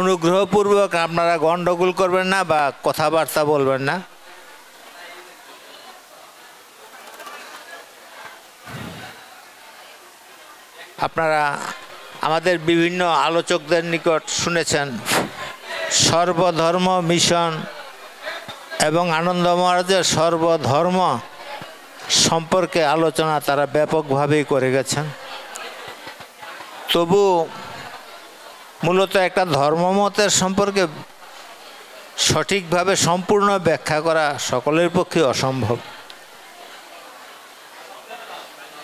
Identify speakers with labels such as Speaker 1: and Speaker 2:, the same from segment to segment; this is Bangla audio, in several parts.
Speaker 1: অনুগ্রহপূর্বক আপনারা গণ্ডগোল করবেন না বা কথাবার্তা বলবেন না। আপনারা আমাদের বিভিন্ন আলোচকদের নিকট শুনেছেন সর্বধর্ম মিশন এবং আনন্দ মহারাজের সর্বধর্ম সম্পর্কে আলোচনা তারা ব্যাপকভাবেই করে গেছেন। তবু মূলত একটা ধর্মমতের সম্পর্কে সঠিকভাবে সম্পূর্ণ ব্যাখ্যা করা সকলের পক্ষে অসম্ভব।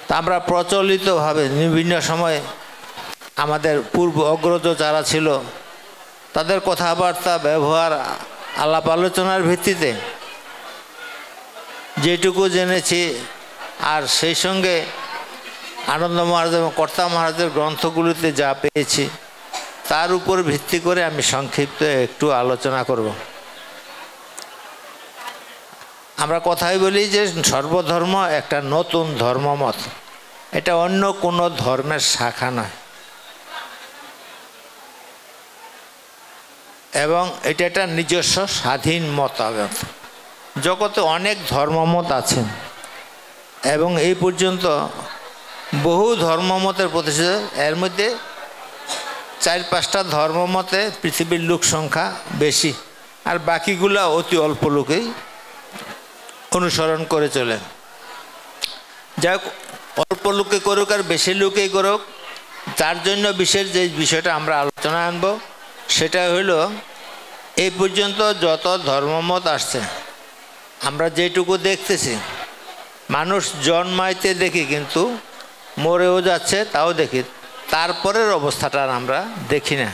Speaker 1: তা আমরা প্রচলিতভাবে বিভিন্ন সময়ে আমাদের পূর্ব অগ্রজ যারা ছিল তাদের কথাবার্তা ব্যবহার আলাপ আলোচনার ভিত্তিতে যেটুকু জেনেছি আর সেই সঙ্গে আনন্দ মহারাজ এবং কর্তা মহারাজের গ্রন্থগুলিতে যা পেয়েছি তার উপর ভিত্তি করে আমি সংক্ষিপ্ত একটু আলোচনা করব। আমরা কথাই বলি যে সর্বধর্ম একটা নতুন ধর্মমত, এটা অন্য কোনো ধর্মের শাখা নয় এবং এটা একটা নিজস্ব স্বাধীন মতামত। জগতে অনেক ধর্মমত আছে এবং এই পর্যন্ত বহু ধর্মমতের প্রতিষ্ঠা, এর মধ্যে 4-5টা ধর্মমতে পৃথিবীর লোক সংখ্যা বেশি আর বাকিগুলো অতি অল্প লোকেই অনুসরণ করে চলেন। যাই হোক, অল্প লোকে করুক আর বেশি লোকেই করুক, তার জন্য বিশেষ যে বিষয়টা আমরা আলোচনা আনব সেটা হইল এই পর্যন্ত যত ধর্মমত আসছে আমরা যেটুকু দেখতেছি, মানুষ জন্মাইতে দেখি কিন্তু মরেও যাচ্ছে তাও দেখি, তারপরের অবস্থাটা আমরা দেখি না।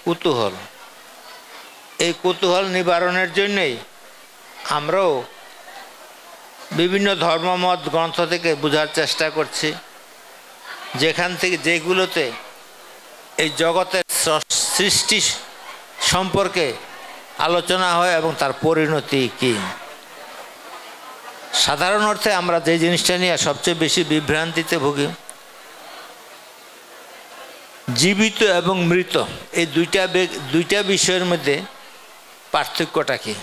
Speaker 1: কুতূহল, এই কুতূহল নিবারণের জন্যই আমরাও বিভিন্ন ধর্মমত গ্রন্থ থেকে বোঝার চেষ্টা করছি, যেখান থেকে যেগুলোতে এই জগতের সৃষ্টি সম্পর্কে আলোচনা হয় এবং তার পরিণতি কী। সাধারণ অর্থে আমরা যে জিনিসটা নিয়ে সবচেয়ে বেশি বিভ্রান্তিতে ভুগি, জীবিত এবং মৃত এই দুইটা বিষয়ের মধ্যে পার্থক্যটা কি।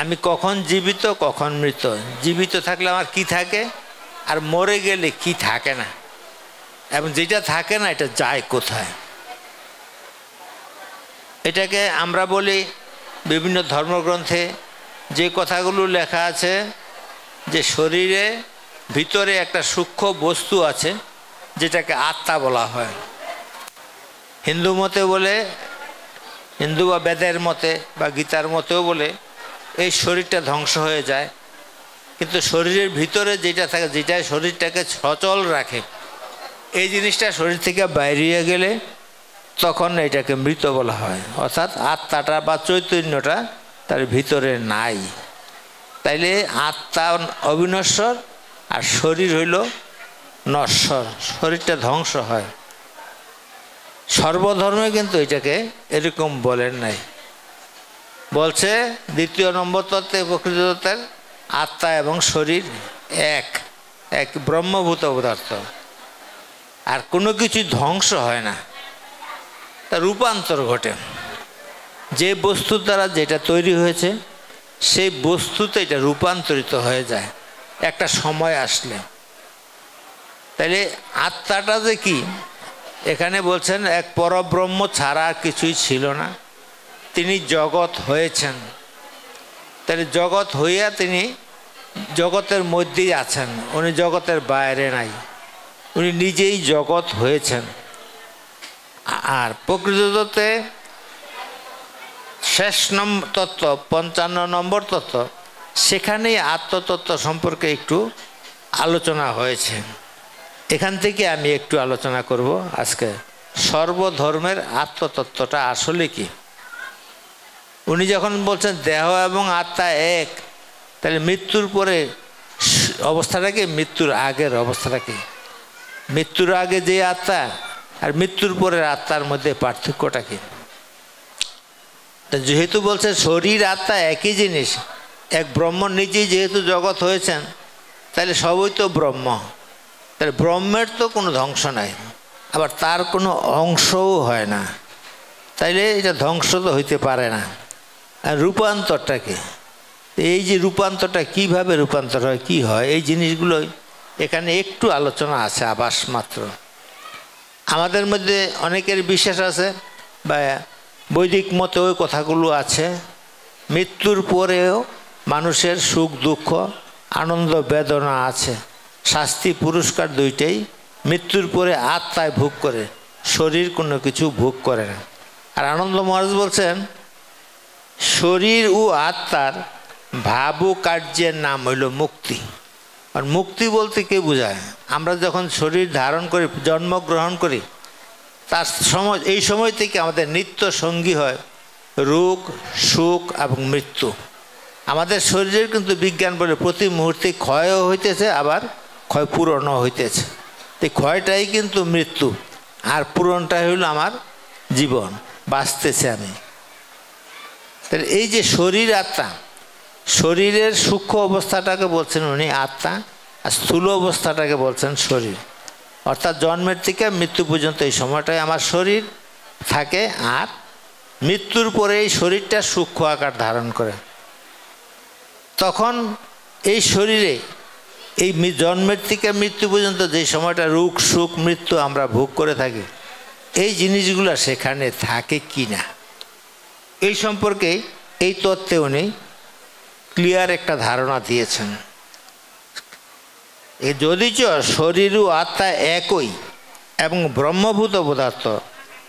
Speaker 1: আমি কখন জীবিত কখন মৃত, জীবিত থাকলে আমার কি থাকে আর মরে গেলে কি থাকে না, এবং যেটা থাকে না এটা যায় কোথায়। এটাকে আমরা বলি বিভিন্ন ধর্মগ্রন্থে যে কথাগুলো লেখা আছে যে শরীরে ভিতরে একটা সূক্ষ্ম বস্তু আছে যেটাকে আত্মা বলা হয়। হিন্দু মতে বলে, হিন্দু বা বেদের মতে বা গীতার মতেও বলে এই শরীরটা ধ্বংস হয়ে যায়, কিন্তু শরীরের ভিতরে যেটা থাকে, যেটা শরীরটাকে সচল রাখে, এই জিনিসটা শরীর থেকে বাইরে গেলে তখন এটাকে মৃত বলা হয়। অর্থাৎ আত্মাটা বা চৈতন্যটা তার ভিতরে নাই। তাইলে আত্মা অবিনশ্বর আর শরীর হইল নশ্বর, শরীরটা ধ্বংস হয়। সর্বধর্মে কিন্তু এটাকে এরকম বলেন নাই, বলছে 2 নম্বর তত্ত্বে প্রকৃত তত্ত্বের আত্মা এবং শরীর এক এক ব্রহ্মভূত পদার্থ, আর কোনো কিছু ধ্বংস হয় না, তার রূপান্তর ঘটে। যে বস্তুর দ্বারা যেটা তৈরি হয়েছে সেই বস্তুতে এটা রূপান্তরিত হয়ে যায় একটা সময় আসলে। তাইলে আত্মাটা যে কি, এখানে বলছেন এক পরব্রহ্ম ছাড়া আর কিছুই ছিল না, তিনি জগৎ হয়েছেন। তাহলে জগৎ হইয়া তিনি জগতের মধ্যেই আছেন, উনি জগতের বাইরে নাই, উনি নিজেই জগৎ হয়েছেন। আর প্রকৃত তত্ত্বে শেষ তত্ত্ব 55 নম্বর তত্ত্ব, সেখানেই আত্মতত্ত্ব সম্পর্কে একটু আলোচনা হয়েছে। এখান থেকে আমি একটু আলোচনা করব আজকে সর্বধর্মের আত্মতত্ত্বটা আসলে কি। উনি যখন বলছেন দেহ এবং আত্মা এক, তাহলে মৃত্যুর পরে অবস্থাটা কি, মৃত্যুর আগের অবস্থাটা কি, মৃত্যুর আগে যে আত্মা আর মৃত্যুর পরের আত্মার মধ্যে পার্থক্যটা কি। যেহেতু বলছে শরীর আত্মা একই জিনিস, এক ব্রহ্ম নিজেই যেহেতু জগৎ হয়েছেন, তাহলে সবই তো ব্রহ্ম, তাহলে ব্রহ্মের তো কোনো ধ্বংস নাই, আবার তার কোনো অংশও হয় না, তাইলে এটা ধ্বংস তো হইতে পারে না। আর রূপান্তরটা কি, এই যে রূপান্তরটা কিভাবে রূপান্তর হয়, কি হয়, এই জিনিসগুলোই এখানে একটু আলোচনা আছে, আভাস মাত্র। আমাদের মধ্যে অনেকের বিশ্বাস আছে বা বৈদিক মতে ওই কথাগুলো আছে, মৃত্যুর পরেও মানুষের সুখ দুঃখ আনন্দ বেদনা আছে, শাস্তি পুরস্কার দুইটাই। মৃত্যুর পরে আত্মায় ভোগ করে, শরীর কোনো কিছু ভোগ করে না। আর আনন্দ মহারাজ বলছেন শরীর ও আত্মার ভাবু কার্যের নাম হইল মুক্তি। আর মুক্তি বলতে কে বোঝায়, আমরা যখন শরীর ধারণ করি, জন্মগ্রহণ করি, তার সময়, এই সময় থেকে আমাদের নিত্য সঙ্গী হয় রোগ, সুখ এবং মৃত্যু। আমাদের শরীরের কিন্তু বিজ্ঞান বলে প্রতি মুহূর্তে ক্ষয়ও হইতেছে, আবার ক্ষয় পূরণও হইতেছে। এই ক্ষয়টাই কিন্তু মৃত্যু, আর পূরণটাই হইল আমার জীবন, বাঁচতেছে আমি। তাহলে এই যে শরীর আত্মা, শরীরের সূক্ষ্ম অবস্থাটাকে বলছেন উনি আত্মা, আর স্থূল অবস্থাটাকে বলছেন শরীর। অর্থাৎ জন্মের থেকে মৃত্যু পর্যন্ত এই সময়টাই আমার শরীর থাকে, আর মৃত্যুর পরে এই শরীরটা সূক্ষ্ম আকার ধারণ করে। তখন এই শরীরে এই জন্মের থেকে মৃত্যু পর্যন্ত যে সময়টা রোগ সুখ মৃত্যু আমরা ভোগ করে থাকি, এই জিনিসগুলো সেখানে থাকে কি না, এই সম্পর্কে এই তত্ত্বে উনি ক্লিয়ার একটা ধারণা দিয়েছেন। যদিচ শরীর ও আত্মা একই এবং ব্রহ্মভূত পদার্থ,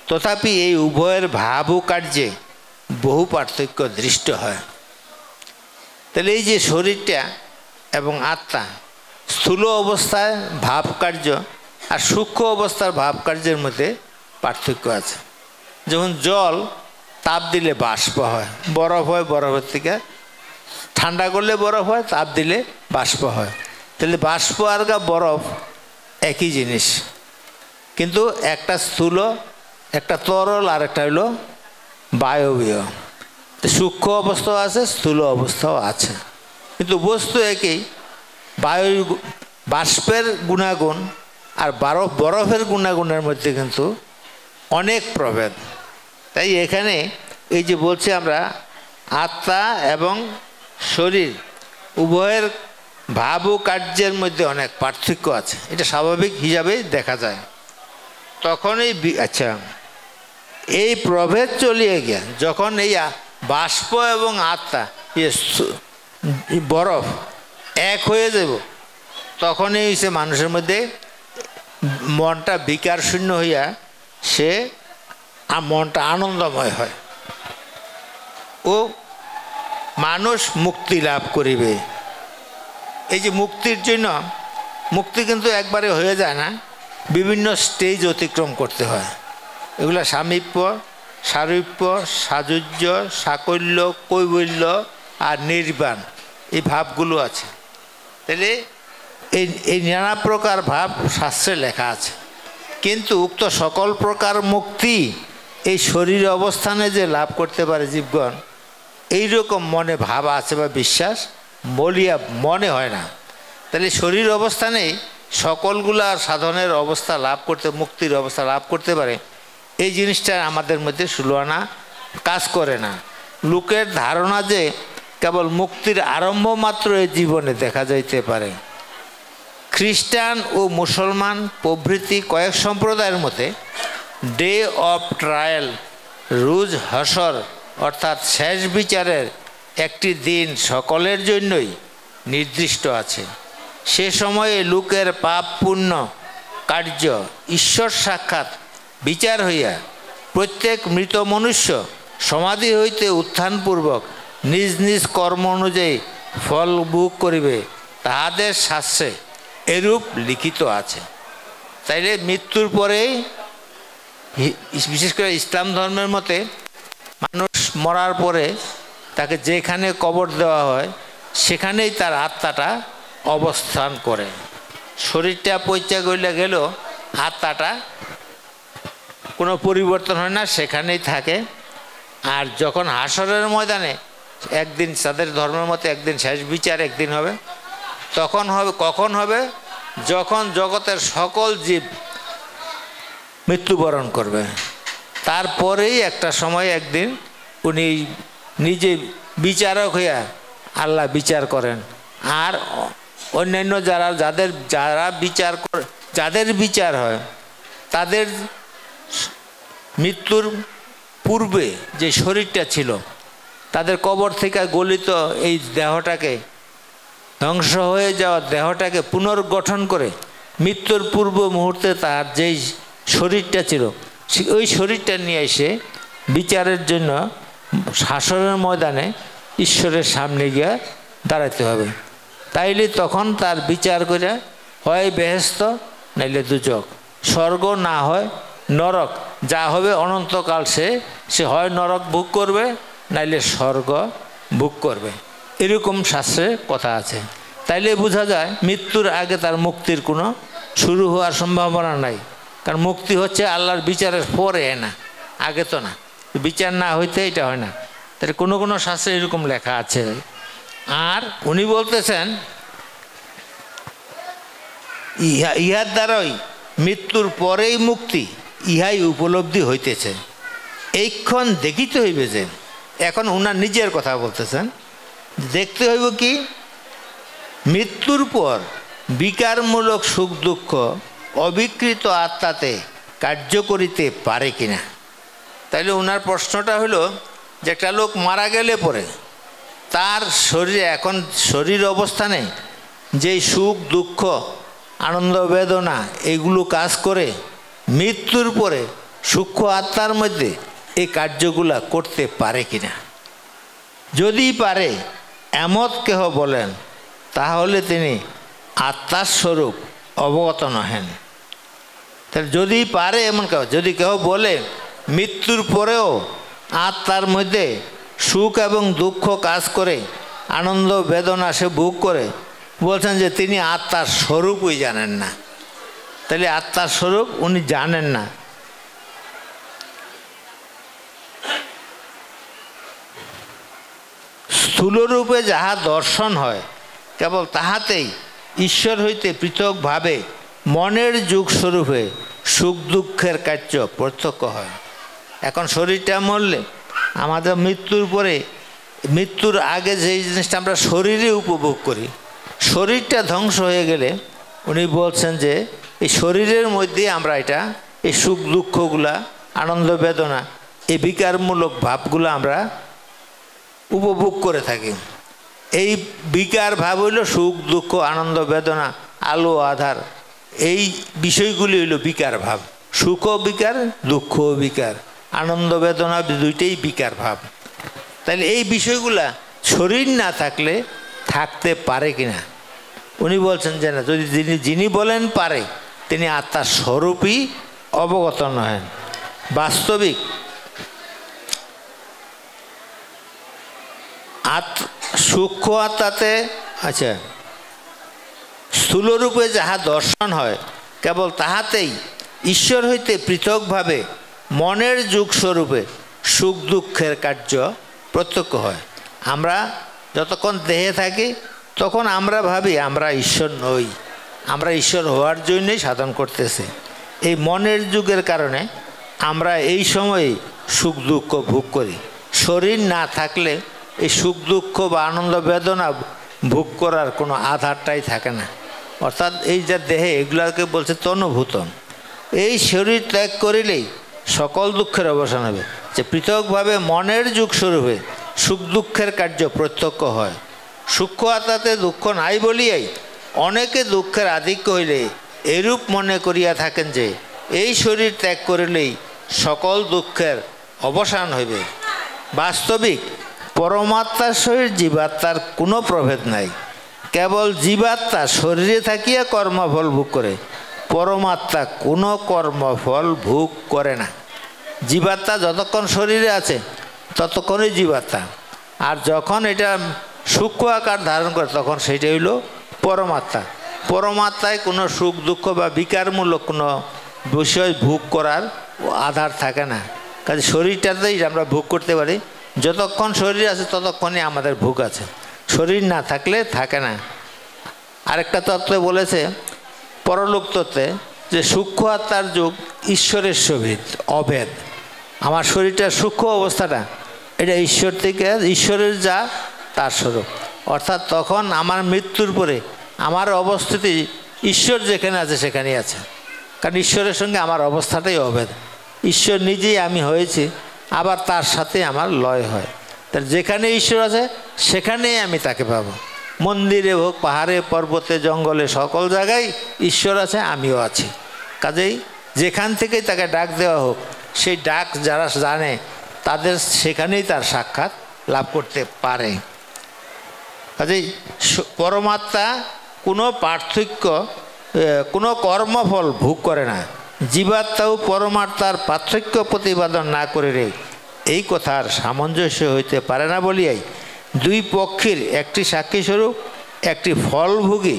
Speaker 1: তথাপি এই উভয়ের ভাব ও কার্যে বহু পার্থক্য দৃষ্ট হয়। তাহলে এই যে শরীরটা এবং আত্মা, স্থূল অবস্থায় ভাব কার্য আর সূক্ষ্ম অবস্থার ভাব কার্যের মধ্যে পার্থক্য আছে। যেমন জল তাপ দিলে বাষ্প হয়, বরফ হয়, বরফের থেকে ঠান্ডা করলে বরফ হয়, তাপ দিলে বাষ্প হয়। তাহলে বাষ্প আর বরফ একই জিনিস, কিন্তু একটা স্থূল, একটা তরল, আর একটা হইল বায়বীয়। সূক্ষ্ম অবস্থাও আছে, স্থূল অবস্থাও আছে, কিন্তু বস্তু একই। বাষ্পের গুণাগুণ আর বরফের গুণাগুণের মধ্যে কিন্তু অনেক প্রভেদ। তাই এখানে এই যে বলছি আমরা আত্মা এবং শরীর উভয়ের ভাব ও কার্যের মধ্যে অনেক পার্থক্য আছে, এটা স্বাভাবিক হিসাবে দেখা যায়। তখন আচ্ছা, এই প্রভেদ চলিয়ে গিয়া যখন এই বাষ্প এবং আত্মা বরফ এক হয়ে যাব, তখনই হচ্ছে মানুষের মধ্যে মনটা বিকার শূন্য হইয়া সে মনটা আনন্দময় হয় ও মানুষ মুক্তি লাভ করিবে। এই যে মুক্তির জন্য, মুক্তি কিন্তু একবারে হয়ে যায় না, বিভিন্ন স্টেজ অতিক্রম করতে হয়। এগুলো সামীপ্য, সারূপ্য, সাযুজ্য, সাকল্য, কৈবল্য আর নির্বাণ, এই ভাবগুলো আছে। তাহলে এই নানা প্রকার ভাব শাস্ত্রে লেখা আছে, কিন্তু উক্ত সকল প্রকার মুক্তি এই শরীর অবস্থানে যে লাভ করতে পারে জীবগণ, এইরকম মনে ভাব আছে বা বিশ্বাস বলিয়া মনে হয় না। তাহলে শরীর অবস্থানেই সকলগুলা সাধনের অবস্থা লাভ করতে, মুক্তির অবস্থা লাভ করতে পারে, এই জিনিসটা আমাদের মধ্যে সুলনা কাজ করে না। লোকের ধারণা যে কেবল মুক্তির আরম্ভ মাত্র এই জীবনে দেখা যাইতে পারে। খ্রিস্টান ও মুসলমান প্রভৃতি কয়েক সম্প্রদায়ের মতে ডে অফ ট্রায়াল, রুজ হাসর অর্থাৎ শেষ বিচারের একটি দিন সকলের জন্যই নির্দিষ্ট আছে। সে সময়ে লোকের পাপ পুণ্য কার্য ঈশ্বর সাক্ষাৎ বিচার হইয়া প্রত্যেক মৃত মনুষ্য সমাধি হইতে উত্থানপূর্বক নিজ নিজ কর্ম অনুযায়ী ফল ভোগ করিবে, তাহাদের শাস্ত্রে এরূপ লিখিত আছে। তাইলে মৃত্যুর পরেই, বিশেষ করে ইসলাম ধর্মের মতে, মানুষ মরার পরে তাকে যেখানে কবর দেওয়া হয় সেখানেই তার আত্মাটা অবস্থান করে। শরীরটা পৈত্যা গইলে গেল, আত্মাটা কোনো পরিবর্তন হয় না, সেখানেই থাকে। আর যখন হাসরের ময়দানে একদিন তাদের ধর্মের মতে একদিন শেষ বিচার একদিন হবে। তখন হবে, কখন হবে? যখন জগতের সকল জীব মৃত্যুবরণ করবে, তারপরেই একটা সময় একদিন উনি নিজে বিচারক হইয়া আল্লাহ বিচার করেন। আর অন্যান্য যাদের বিচার হয় তাদের মৃত্যুর পূর্বে যে শরীরটা ছিল, তাদের কবর থেকে গলিত এই দেহটাকে, ধ্বংস হয়ে যাওয়া দেহটাকে পুনর্গঠন করে মৃত্যুর পূর্ব মুহূর্তে তার যেই শরীরটা ছিল ওই শরীরটা নিয়ে এসে বিচারের জন্য হাসরের ময়দানে ঈশ্বরের সামনে গিয়ে দাঁড়াতে হবে। তাইলে তখন তার বিচার করে হয় বেহেশত নাইলে দুজক, স্বর্গ না হয় নরক, যা হবে অনন্তকাল সে হয় নরক ভোগ করবে নাইলে স্বর্গ ভোগ করবে, এরকম শাস্ত্রে কথা আছে। তাইলে বোঝা যায় মৃত্যুর আগে তার মুক্তির কোনো শুরু হওয়ার সম্ভাবনা নাই। কারণ মুক্তি হচ্ছে আল্লাহর বিচারের পরে, না আগে তো না, বিচার না হইতে এটা হয় না। তাহলে কোনো কোনো শাস্ত্রে এরকম লেখা আছে। আর উনি বলতেছেন ইহার দ্বারাই মৃত্যুর পরেই মুক্তি, ইহাই উপলব্ধি হইতেছে, এইক্ষণ দেখিতে হইবে যে। এখন উনার নিজের কথা বলতেছেন, দেখতে হইব কি মৃত্যুর পর বিকারমূলক সুখ দুঃখ অবিকৃত আত্মাতে কার্য করিতে পারে কিনা। তাইলে ওনার প্রশ্নটা হলো যে একটা লোক মারা গেলে পরে তার শরীরে, এখন শরীর অবস্থানে যে সুখ দুঃখ আনন্দ বেদনা এগুলো কাজ করে, মৃত্যুর পরে সূক্ষ্ম আত্মার মধ্যে এই কার্যগুলা করতে পারে কিনা। যদি পারে এমত কেহ বলেন, তাহলে তিনি আত্মার স্বরূপ অবগত নহেন। তাহলে যদি পারে এমন কেউ, যদি কেউ বলে মৃত্যুর পরেও আত্মার মধ্যে সুখ এবং দুঃখ কাজ করে, আনন্দ বেদনা সে ভোগ করে, বলছেন যে তিনি আত্মার স্বরূপই জানেন না। তাহলে আত্মার স্বরূপ উনি জানেন না। স্থূলরূপে যাহা দর্শন হয়, কেবল তাহাতেই ঈশ্বর হইতে পৃথকভাবে মনের যুগ স্বরূপে সুখ দুঃখের কার্য প্রত্যক্ষ হয়। এখন শরীরটা মরলে, আমাদের মৃত্যুর পরে, মৃত্যুর আগে যেই জিনিসটা আমরা শরীরে উপভোগ করি, শরীরটা ধ্বংস হয়ে গেলে উনি বলছেন যে এই শরীরের মধ্যে আমরা এটা এই সুখ দুঃখগুলা, আনন্দ বেদনা, এই বিকারমূলক ভাবগুলো আমরা উপভোগ করে থাকি। এই বিকার ভাব হইল সুখ দুঃখ আনন্দ বেদনা, আলো আধার, এই বিষয়গুলি হইল বিকার ভাব। সুখও বিকার, দুঃখও বিকার, আনন্দ বেদনা দুইটাই বিকার ভাব। তাহলে এই বিষয়গুলা শরীর না থাকলে থাকতে পারে কিনা। উনি বলছেন যে না, যদি যিনি বলেন পারে, তিনি আত্মার স্বরূপই অবগত নহেন। বাস্তবিক সূক্ষ্ম আত্মাতে, আচ্ছা, স্থূলরূপে যাহা দর্শন হয়, কেবল তাহাতেই ঈশ্বর হইতে পৃথকভাবে মনের যুগ স্বরূপে সুখ দুঃখের কার্য প্রত্যক্ষ হয়। আমরা যতক্ষণ দেহে থাকি তখন আমরা ভাবি আমরা ঈশ্বর নই, আমরা ঈশ্বর হওয়ার জন্যই সাধন করতেছি। এই মনের যুগের কারণে আমরা এই সময়ে সুখ দুঃখ ভোগ করি। শরীর না থাকলে এই সুখ দুঃখ বা আনন্দ বেদনা ভোগ করার কোনো আধারটাই থাকে না। অর্থাৎ এই যে দেহে, এগুলাকে বলছে তনুভূতন। এই শরীর ত্যাগ করিলেই সকল দুঃখের অবসান হবে, যে পৃথকভাবে মনের যুগ স্বরূপে সুখ দুঃখের কার্য প্রত্যক্ষ হয়। সূক্ষ্ম আত্মাতে দুঃখ নাই বলিয়াই অনেকে দুঃখের আধিক্য হইলে এরূপ মনে করিয়া থাকেন যে এই শরীর ত্যাগ করিলেই সকল দুঃখের অবসান হইবে। বাস্তবিক পরমাত্মার সহিত জীবাত্মার কোনো প্রভেদ নাই। কেবল জীবাত্মা শরীরে থাকিয়া কর্মফল ভোগ করে, পরমাত্মা কোনো কর্মফল ভোগ করে না। জীবাত্মা যতক্ষণ শরীরে আছে ততক্ষণই জীবাত্মা, আর যখন এটা সূক্ষ্ম আকার ধারণ করে তখন সেটা হইল পরমাত্মা। পরমাত্মায় কোনো সুখ দুঃখ বা বিকারমূলক কোনো বিষয় ভোগ করার আধার থাকে না। কাজে শরীরটাতেই আমরা ভোগ করতে পারি, যতক্ষণ শরীর আছে ততক্ষণই আমাদের ভোগ আছে, শরীর না থাকলে থাকে না। আরেকটা তত্ত্বে বলেছে পরলোক তত্ত্বে যে সূক্ষ্ম আত্মার যুগ ঈশ্বরের সহিত অভেদ। আমার শরীরটার সূক্ষ্ম অবস্থাটা এটা ঈশ্বর থেকে, ঈশ্বরের যা তার স্বরূপ। অর্থাৎ তখন আমার মৃত্যুর পরে আমার অবস্থিতি ঈশ্বর যেখানে আছে সেখানেই আছে, কারণ ঈশ্বরের সঙ্গে আমার অবস্থাটাই অভেদ। ঈশ্বর নিজেই আমি হয়েছি, আবার তার সাথে আমার লয় হয়। তাহলে যেখানে ঈশ্বর আছে সেখানেই আমি তাকে পাবো। মন্দিরে হোক, পাহাড়ে, পর্বতে, জঙ্গলে, সকল জায়গায় ঈশ্বর আছে, আমিও আছি। কাজেই যেখান থেকেই তাকে ডাক দেওয়া হোক, সেই ডাক যারা জানে তাদের সেখানেই তার সাক্ষাৎ লাভ করতে পারে। কাজেই পরমাত্মা কোনো পার্থক্য, কোনো কর্মফল ভোগ করে না। জীবাত্মাও পরমাত্মার পার্থক্য প্রতিপাদন না করে রে, এই কথার সামঞ্জস্য হইতে পারে না বলিয়াই দুই পক্ষের একটি সাক্ষীস্বরূপ একটি ফলভোগী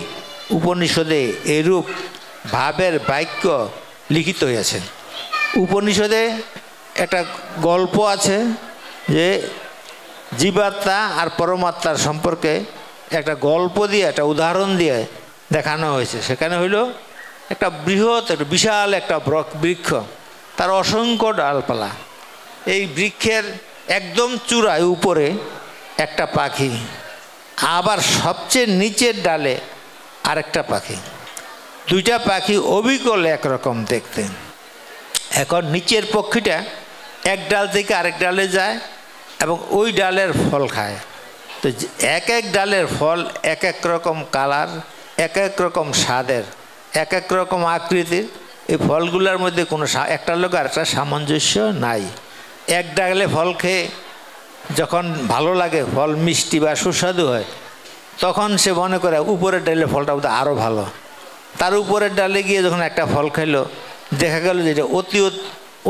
Speaker 1: উপনিষদে এরূপ ভাবের বাক্য লিখিত হইয়াছে। উপনিষদে একটা গল্প আছে যে জীবাত্মা আর পরমাত্মার সম্পর্কে একটা গল্প দিয়ে, একটা উদাহরণ দিয়ে দেখানো হয়েছে। সেখানে হইল একটা বৃহৎ, একটা বিশাল একটা বৃক্ষ, তার অসংখ্য ডালপালা। এই বৃক্ষের একদম চূড়ায় উপরে একটা পাখি, আবার সবচেয়ে নিচের ডালে আরেকটা পাখি। দুইটা পাখি অবিকল একরকম দেখতে। এখন নিচের পক্ষীটা এক ডাল থেকে আরেক ডালে যায় এবং ওই ডালের ফল খায়। তো এক এক ডালের ফল এক এক রকম কালার, এক এক রকম স্বাদের, এক এক রকম আকৃতির। এই ফলগুলোর মধ্যে কোনো একটার লোক আরেকটা সামঞ্জস্য নাই। এক ডালে ফল খেয়ে যখন ভালো লাগে, ফল মিষ্টি বা সুস্বাদু হয়, তখন সে মনে করে উপরের ডালে ফলটা বোধহয় আরও ভালো। তার উপরের ডালে গিয়ে যখন একটা ফল খাইলো, দেখা গেল যেটা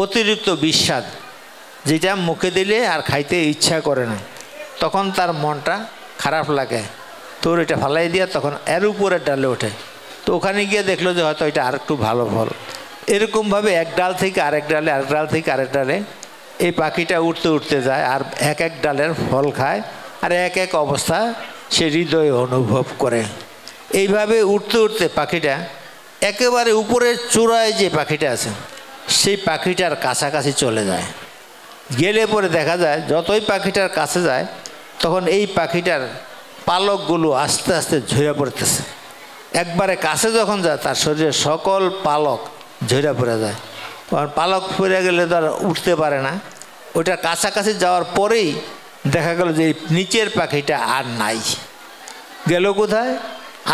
Speaker 1: অতিরিক্ত বিস্বাদ, যেটা মুখে দিলে আর খাইতে ইচ্ছা করে না, তখন তার মনটা খারাপ লাগে। তোর এটা ফালাই দিয়া তখন এর উপরের ডালে ওঠে। তো ওখানে গিয়ে দেখলো যে হয়তো এটা আর একটু ভালো ফল। এরকমভাবে এক ডাল থেকে আরেক ডালে, আরেক ডাল থেকে আরেক ডালে এই পাখিটা উঠতে উঠতে যায়, আর এক এক ডালের ফল খায়, আর এক এক অবস্থা সে হৃদয়ে অনুভব করে। এইভাবে উঠতে উঠতে পাখিটা একেবারে উপরের চূড়ায় যে পাখিটা আছে সেই পাখিটার কাছাকাছি চলে যায়। গেলে পরে দেখা যায় যতই পাখিটার কাছে যায় তখন এই পাখিটার পালকগুলো আস্তে আস্তে ঝরে পড়তেছে। একবারে কাছে যখন যায় তার শরীরের সকল পালক ঝরে পড়ে যায়। কারণ পালক পড়ে গেলে তো আর উঠতে পারে না। ওইটার কাছাকাছি যাওয়ার পরেই দেখা গেল যে নিচের পাখিটা আর নাই। গেল কোথায়?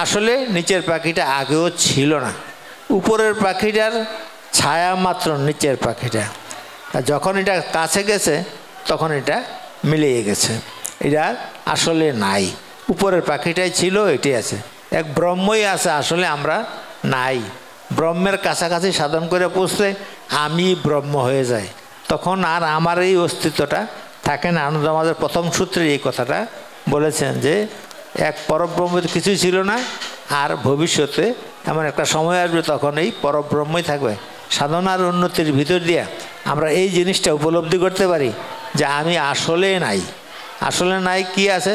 Speaker 1: আসলে নিচের পাখিটা আগেও ছিল না, উপরের পাখিটার ছায়া মাত্র নিচের পাখিটা। আর যখন এটা কাছে গেছে তখন এটা মিলিয়ে গেছে, এটা আসলে নাই। উপরের পাখিটাই ছিল, এটাই আছে। এক ব্রহ্মই আছে, আসলে আমরা নাই। ব্রহ্মের কাছাকাছি সাধন করে পৌঁছলে আমি ব্রহ্ম হয়ে যাই, তখন আর আমার এই অস্তিত্বটা থাকে না। আনন্দ আমাদের প্রথম সূত্রে এই কথাটা বলেছেন যে এক পরব্রহ্ম কিছুই ছিল না, আর ভবিষ্যতে এমন একটা সময় আসবে তখন এই পরব্রহ্মই থাকবে। সাধনার উন্নতির ভিতর দিয়ে আমরা এই জিনিসটা উপলব্ধি করতে পারি যে আমি আসলে নাই। আসলে নাই কি আছে?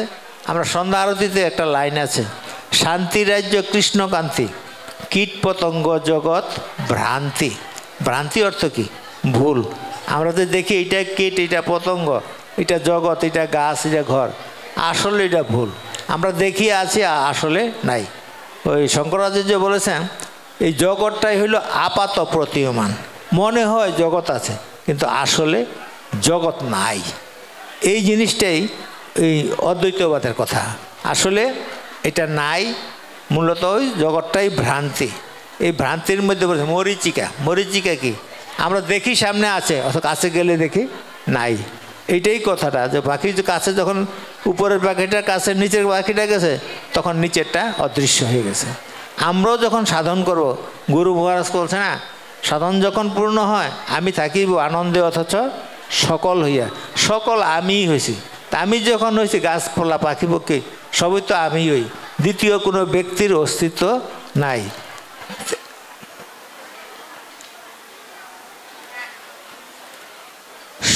Speaker 1: আমরা সন্ধ্যা আরতিতে একটা লাইন আছে, শান্তি রাজ্য কৃষ্ণকান্তি, কীট পতঙ্গ জগৎ ভ্রান্তি। ভ্রান্তি অর্থ কি? ভুল। আমরা তো দেখি এটা কীট, এটা পতঙ্গ, এটা জগৎ, এটা গাছ, এটা ঘর, আসলে এটা ভুল। আমরা দেখি আছি, আসলে নাই। ওই শঙ্করাচার্য বলেছেন এই জগৎটাই হইল আপাত প্রতীয়মান। মনে হয় জগৎ আছে কিন্তু আসলে জগৎ নাই। এই জিনিসটাই এই অদ্বৈতবাদের কথা। আসলে এটা নাই, মূলত ওই জগৎটাই ভ্রান্তি। এই ভ্রান্তির মধ্যে বলেছে মরীচিকা। মরীচিকা কি? আমরা দেখি সামনে আছে, অথচ কাছে গেলে দেখি নাই। এইটাই কথাটা, যে পাখি কাছে যখন উপরের পাখিটার কাছে নিচের পাখিটা গেছে তখন নিচেরটা অদৃশ্য হয়ে গেছে। আমরাও যখন সাধন করব, গুরু মহারাজ বলছে না, সাধন যখন পূর্ণ হয় আমি থাকিব আনন্দে অথচ সকল হইয়া। সকল আমিই হয়েছি। তা আমি যখন হয়েছি গাছপালা পাখি পক্ষী সবই তো আমি হই, দ্বিতীয় কোনো ব্যক্তির অস্তিত্ব নাই।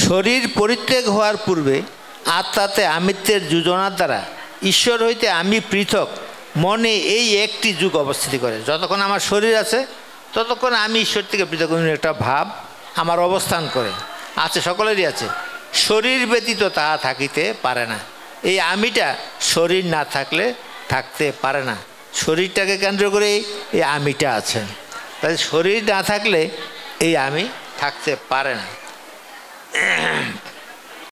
Speaker 1: শরীর পরিত্যাগ হওয়ার পূর্বে আত্মাতে আমিত্বের যোজনার দ্বারা ঈশ্বর হইতে আমি পৃথক মনে এই একটি যুগ অবস্থিতি করে। যতক্ষণ আমার শরীর আছে ততক্ষণ আমি ঈশ্বর থেকে পৃথক একটা ভাব আমার অবস্থান করে আছে, সকলেরই আছে। শরীর ব্যতীত তাহা থাকিতে পারে না। এই আমিটা শরীর না থাকলে থাকতে পারে না। শরীরটাকে কেন্দ্র করে এই আমিটা আছে। তাই শরীর না থাকলে এই আমি থাকতে পারে না।